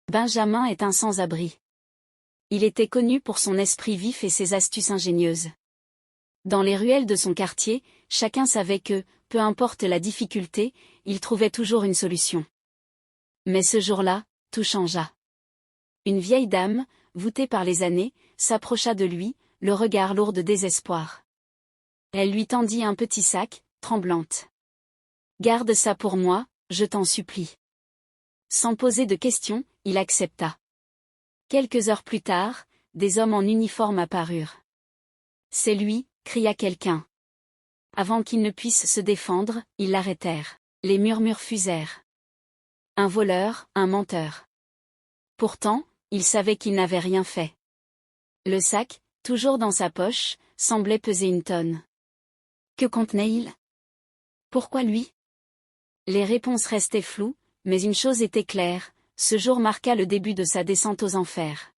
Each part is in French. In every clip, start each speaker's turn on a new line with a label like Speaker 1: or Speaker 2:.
Speaker 1: Benjamin est un sans-abri. Il était connu pour son esprit vif et ses astuces ingénieuses. Dans les ruelles de son quartier, chacun savait que, peu importe la difficulté, il trouvait toujours une solution. Mais ce jour-là, tout changea. Une vieille dame, voûtée par les années, s'approcha de lui, le regard lourd de désespoir. Elle lui tendit un petit sac, tremblante. « Garde ça pour moi, je t'en supplie. » Sans poser de questions, il accepta. Quelques heures plus tard, des hommes en uniforme apparurent. « C'est lui !» cria quelqu'un. Avant qu'il ne puisse se défendre, ils l'arrêtèrent. Les murmures fusèrent. Un voleur, un menteur. Pourtant, il savait qu'il n'avait rien fait. Le sac, toujours dans sa poche, semblait peser une tonne. Que contenait-il? Pourquoi lui? Les réponses restaient floues, mais une chose était claire, ce jour marqua le début de sa descente aux enfers.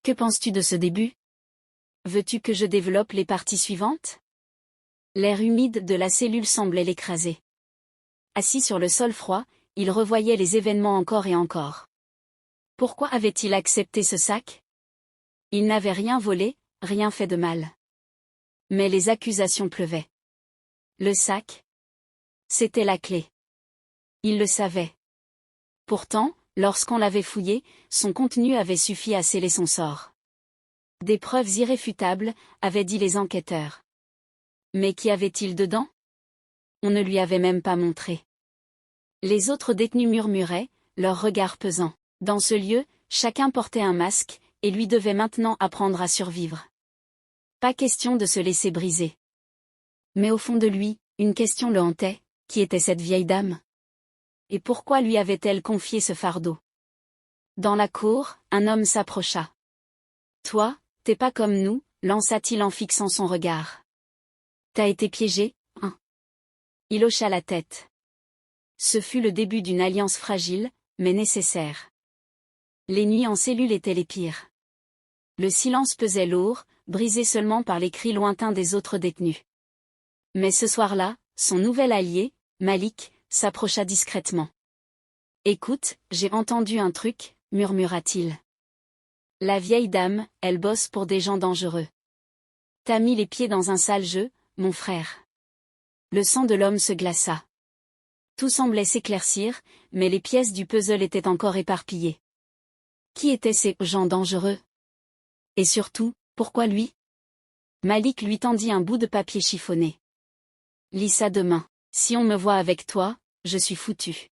Speaker 1: Que penses-tu de ce début? Veux-tu que je développe les parties suivantes? L'air humide de la cellule semblait l'écraser. Assis sur le sol froid, il revoyait les événements encore et encore. Pourquoi avait-il accepté ce sac? Il n'avait rien volé, rien fait de mal. Mais les accusations pleuvaient. Le sac? C'était la clé. Il le savait. Pourtant, lorsqu'on l'avait fouillé, son contenu avait suffi à sceller son sort. Des preuves irréfutables, avaient dit les enquêteurs. Mais qu'y avait-il dedans? On ne lui avait même pas montré. Les autres détenus murmuraient, leur regard pesant. Dans ce lieu, chacun portait un masque, et lui devait maintenant apprendre à survivre. Pas question de se laisser briser. Mais au fond de lui, une question le hantait, qui était cette vieille dame? Et pourquoi lui avait-elle confié ce fardeau? Dans la cour, un homme s'approcha. « Toi, t'es pas comme nous », lança-t-il en fixant son regard. « T'as été piégé, hein ?» Il hocha la tête. Ce fut le début d'une alliance fragile, mais nécessaire. Les nuits en cellule étaient les pires. Le silence pesait lourd, brisé seulement par les cris lointains des autres détenus. Mais ce soir-là, son nouvel allié, Malik, s'approcha discrètement. « Écoute, j'ai entendu un truc », murmura-t-il. La vieille dame, elle bosse pour des gens dangereux. T'as mis les pieds dans un sale jeu, mon frère. Le sang de l'homme se glaça. Tout semblait s'éclaircir, mais les pièces du puzzle étaient encore éparpillées. Qui étaient ces gens dangereux? Et surtout, pourquoi lui? Malik lui tendit un bout de papier chiffonné. Lis ça demain. Si on me voit avec toi, je suis foutu.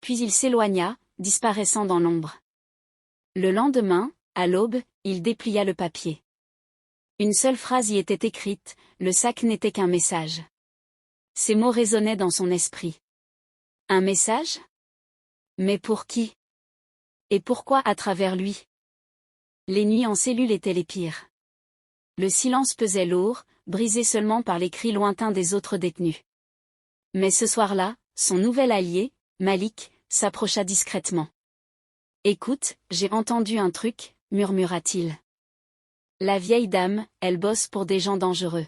Speaker 1: Puis il s'éloigna, disparaissant dans l'ombre. Le lendemain, à l'aube, il déplia le papier. Une seule phrase y était écrite, le sac n'était qu'un message. Ces mots résonnaient dans son esprit. Un message? Mais pour qui? Et pourquoi à travers lui? Les nuits en cellule étaient les pires. Le silence pesait lourd, brisé seulement par les cris lointains des autres détenus. Mais ce soir-là, son nouvel allié, Malik, s'approcha discrètement. « Écoute, j'ai entendu un truc », murmura-t-il. La vieille dame, elle bosse pour des gens dangereux.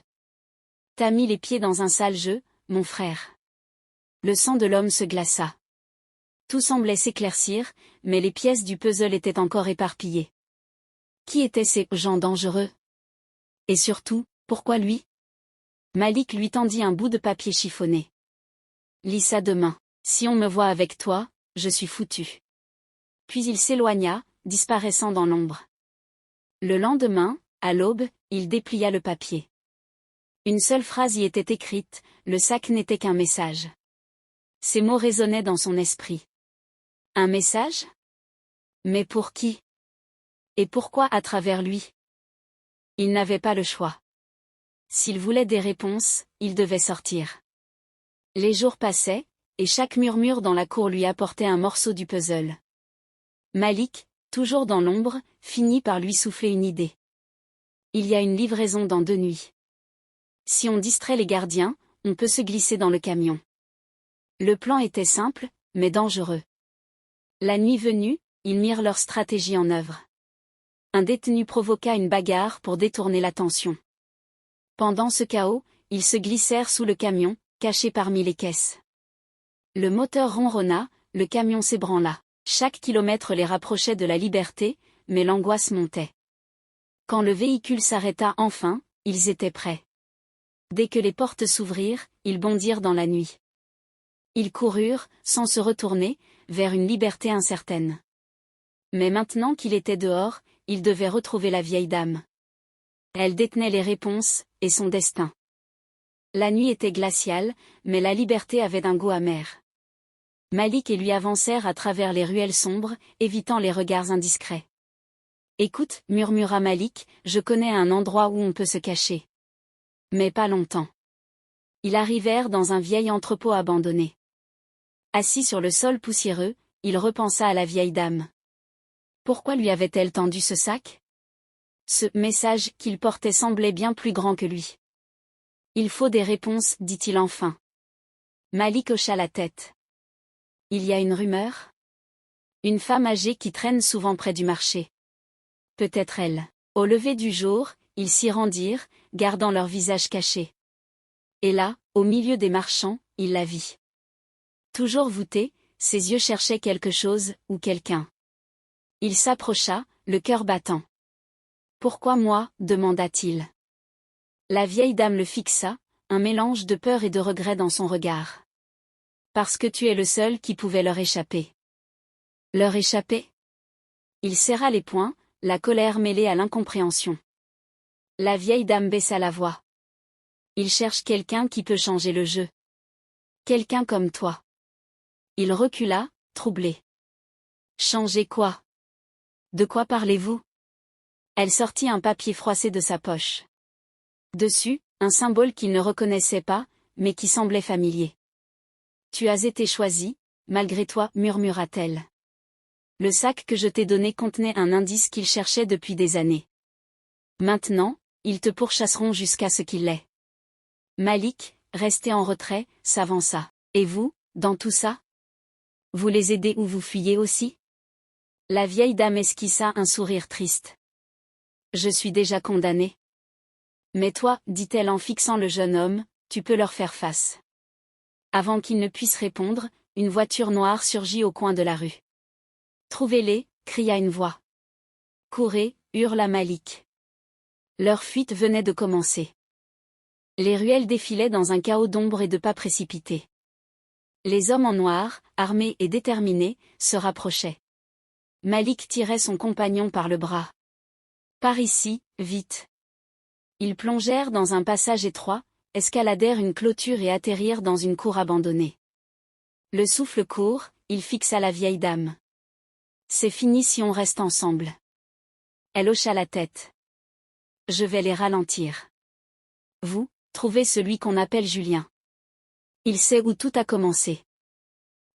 Speaker 1: T'as mis les pieds dans un sale jeu, mon frère. Le sang de l'homme se glaça. Tout semblait s'éclaircir, mais les pièces du puzzle étaient encore éparpillées. Qui étaient ces gens dangereux? Et surtout, pourquoi lui? Malik lui tendit un bout de papier chiffonné. Lis ça demain. Si on me voit avec toi, je suis foutu. Puis il s'éloigna, disparaissant dans l'ombre. Le lendemain, à l'aube, il déplia le papier. Une seule phrase y était écrite, le sac n'était qu'un message. Ces mots résonnaient dans son esprit. Un message? Mais pour qui? Et pourquoi à travers lui? Il n'avait pas le choix. S'il voulait des réponses, il devait sortir. Les jours passaient, et chaque murmure dans la cour lui apportait un morceau du puzzle. Malik, toujours dans l'ombre, finit par lui souffler une idée. Il y a une livraison dans 2 nuits. Si on distrait les gardiens, on peut se glisser dans le camion. Le plan était simple, mais dangereux. La nuit venue, ils mirent leur stratégie en œuvre. Un détenu provoqua une bagarre pour détourner l'attention. Pendant ce chaos, ils se glissèrent sous le camion, cachés parmi les caisses. Le moteur ronronna, le camion s'ébranla. Chaque kilomètre les rapprochait de la liberté, mais l'angoisse montait. Quand le véhicule s'arrêta enfin, ils étaient prêts. Dès que les portes s'ouvrirent, ils bondirent dans la nuit. Ils coururent, sans se retourner, vers une liberté incertaine. Mais maintenant qu'il était dehors, ils devaient retrouver la vieille dame. Elle détenait les réponses, et son destin. La nuit était glaciale, mais la liberté avait un goût amer. Malik et lui avancèrent à travers les ruelles sombres, évitant les regards indiscrets. « Écoute, » murmura Malik, « je connais un endroit où on peut se cacher. » Mais pas longtemps. Ils arrivèrent dans un vieil entrepôt abandonné. Assis sur le sol poussiéreux, il repensa à la vieille dame. Pourquoi lui avait-elle tendu ce sac? Ce message qu'il portait semblait bien plus grand que lui. Il faut des réponses, dit-il enfin. Malik hocha la tête. Il y a une rumeur? Une femme âgée qui traîne souvent près du marché. Peut-être elle. Au lever du jour, ils s'y rendirent, gardant leur visage caché. Et là, au milieu des marchands, il la vit. Toujours voûtée, ses yeux cherchaient quelque chose, ou quelqu'un. Il s'approcha, le cœur battant. « Pourquoi moi ?» demanda-t-il. La vieille dame le fixa, un mélange de peur et de regret dans son regard. « Parce que tu es le seul qui pouvait leur échapper. » Leur échapper? Il serra les poings, la colère mêlée à l'incompréhension. La vieille dame baissa la voix. « Il cherche quelqu'un qui peut changer le jeu. Quelqu'un comme toi. » Il recula, troublé. « Changer quoi? De quoi parlez-vous ?» Elle sortit un papier froissé de sa poche. Dessus, un symbole qu'il ne reconnaissait pas, mais qui semblait familier. « Tu as été choisi, malgré toi, » murmura-t-elle. Le sac que je t'ai donné contenait un indice qu'ils cherchaient depuis des années. Maintenant, ils te pourchasseront jusqu'à ce qu'il l'ait. Malik, resté en retrait, s'avança. « Et vous, dans tout ça? Vous les aidez ou vous fuyez aussi ?» La vieille dame esquissa un sourire triste. « Je suis déjà condamnée. »« Mais toi, » dit-elle en fixant le jeune homme, « tu peux leur faire face. » Avant qu'il ne puisse répondre, une voiture noire surgit au coin de la rue. « Trouvez-les » cria une voix. « Courez » hurla Malik. Leur fuite venait de commencer. Les ruelles défilaient dans un chaos d'ombre et de pas précipités. Les hommes en noir, armés et déterminés, se rapprochaient. Malik tirait son compagnon par le bras. « Par ici, vite !» Ils plongèrent dans un passage étroit, escaladèrent une clôture et atterrirent dans une cour abandonnée. Le souffle court, il fixa la vieille dame. « C'est fini si on reste ensemble. » Elle hocha la tête. « Je vais les ralentir. Vous, trouvez celui qu'on appelle Julien. Il sait où tout a commencé. »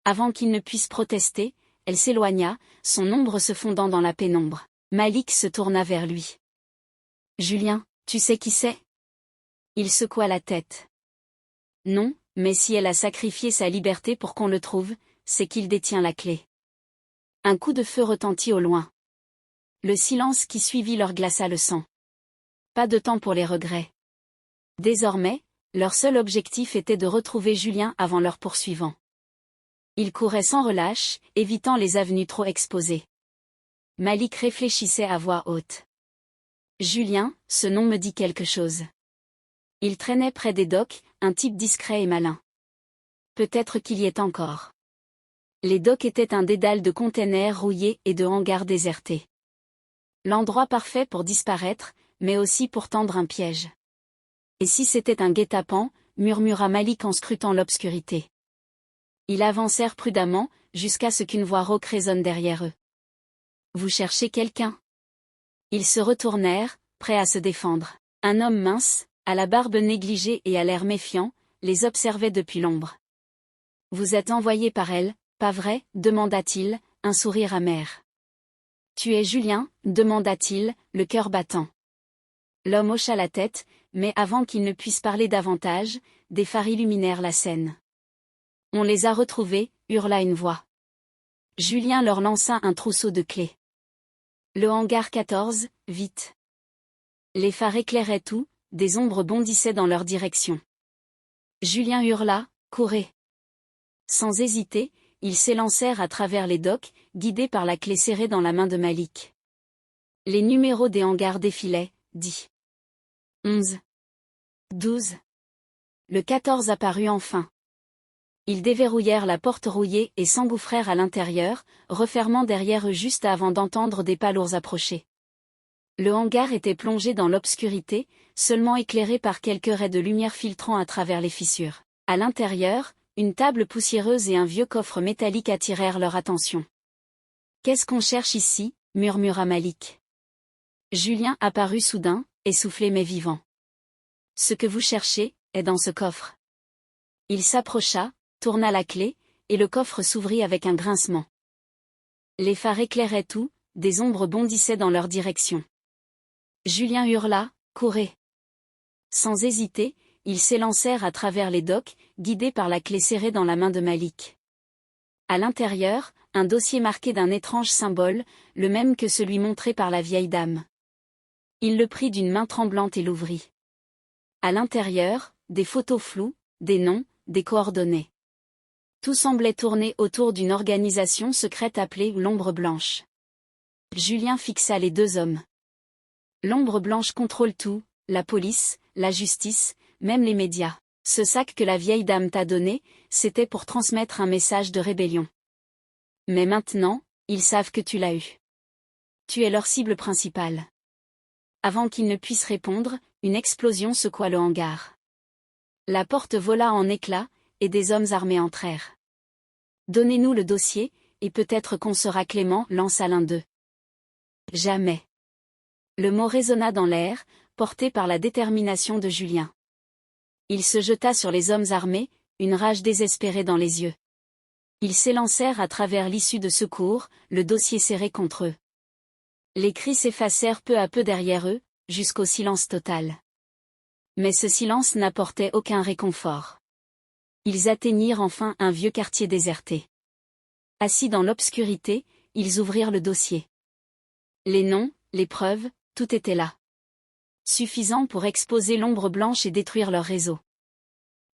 Speaker 1: Avant qu'il ne puisse protester, elle s'éloigna, son ombre se fondant dans la pénombre. Malik se tourna vers lui. « Julien, tu sais qui c'est ?» Il secoua la tête. « Non, mais si elle a sacrifié sa liberté pour qu'on le trouve, c'est qu'il détient la clé. » Un coup de feu retentit au loin. Le silence qui suivit leur glaça le sang. Pas de temps pour les regrets. Désormais, leur seul objectif était de retrouver Julien avant leur poursuivant. Ils couraient sans relâche, évitant les avenues trop exposées. Malik réfléchissait à voix haute. « Julien, ce nom me dit quelque chose. Il traînait près des docks, un type discret et malin. Peut-être qu'il y est encore. » Les docks étaient un dédale de containers rouillés et de hangars désertés. L'endroit parfait pour disparaître, mais aussi pour tendre un piège. « Et si c'était un guet-apens » murmura Malik en scrutant l'obscurité. Ils avancèrent prudemment, jusqu'à ce qu'une voix rauque résonne derrière eux. « Vous cherchez quelqu'un ?» Ils se retournèrent, prêts à se défendre. Un homme mince, à la barbe négligée et à l'air méfiant, les observait depuis l'ombre. « Vous êtes envoyé par elle, pas vrai ?» demanda-t-il, un sourire amer. « Tu es Julien ?» demanda-t-il, le cœur battant. L'homme hocha la tête, mais avant qu'il ne puisse parler davantage, des phares illuminèrent la scène. « On les a retrouvés » hurla une voix. Julien leur lança un trousseau de clés. « Le hangar 14, vite !» Les phares éclairaient tout, des ombres bondissaient dans leur direction. Julien hurla, « Courez !» Sans hésiter, ils s'élancèrent à travers les docks, guidés par la clé serrée dans la main de Malik. Les numéros des hangars défilaient, 10, 11, 12. Le 14 apparut enfin. Ils déverrouillèrent la porte rouillée et s'engouffrèrent à l'intérieur, refermant derrière eux juste avant d'entendre des pas lourds approcher. Le hangar était plongé dans l'obscurité, seulement éclairé par quelques raies de lumière filtrant à travers les fissures. À l'intérieur, une table poussiéreuse et un vieux coffre métallique attirèrent leur attention. « Qu'est-ce qu'on cherche ici » murmura Malik. Julien apparut soudain, essoufflé mais vivant. « Ce que vous cherchez, est dans ce coffre. » Il s'approcha, tourna la clé, et le coffre s'ouvrit avec un grincement. Les phares éclairaient tout, des ombres bondissaient dans leur direction. Julien hurla, « Courez !» Sans hésiter, ils s'élancèrent à travers les docks, guidés par la clé serrée dans la main de Malik. À l'intérieur, un dossier marqué d'un étrange symbole, le même que celui montré par la vieille dame. Il le prit d'une main tremblante et l'ouvrit. À l'intérieur, des photos floues, des noms, des coordonnées. Tout semblait tourner autour d'une organisation secrète appelée l'Ombre Blanche. Julien fixa les deux hommes. L'Ombre Blanche contrôle tout, la police, la justice, même les médias. Ce sac que la vieille dame t'a donné, c'était pour transmettre un message de rébellion. Mais maintenant, ils savent que tu l'as eu. Tu es leur cible principale. Avant qu'ils ne puissent répondre, une explosion secoua le hangar. La porte vola en éclats, et des hommes armés entrèrent. « Donnez-nous le dossier, et peut-être qu'on sera clément, » lança l'un d'eux. « Jamais. » Le mot résonna dans l'air, porté par la détermination de Julien. Il se jeta sur les hommes armés, une rage désespérée dans les yeux. Ils s'élancèrent à travers l'issue de secours, le dossier serré contre eux. Les cris s'effacèrent peu à peu derrière eux, jusqu'au silence total. Mais ce silence n'apportait aucun réconfort. Ils atteignirent enfin un vieux quartier déserté. Assis dans l'obscurité, ils ouvrirent le dossier. Les noms, les preuves, tout était là. Suffisant pour exposer l'ombre blanche et détruire leur réseau.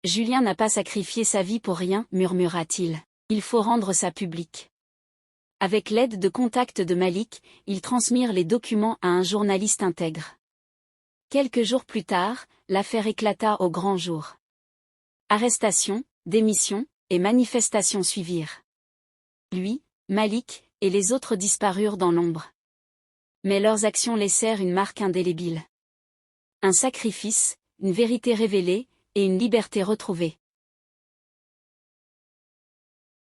Speaker 1: Julien n'a pas sacrifié sa vie pour rien, murmura-t-il. Il faut rendre ça public. Avec l'aide de contacts de Malik, ils transmirent les documents à un journaliste intègre. Quelques jours plus tard, l'affaire éclata au grand jour. Arrestations, démissions, et manifestations suivirent. Lui, Malik, et les autres disparurent dans l'ombre. Mais leurs actions laissèrent une marque indélébile. Un sacrifice, une vérité révélée, et une liberté retrouvée.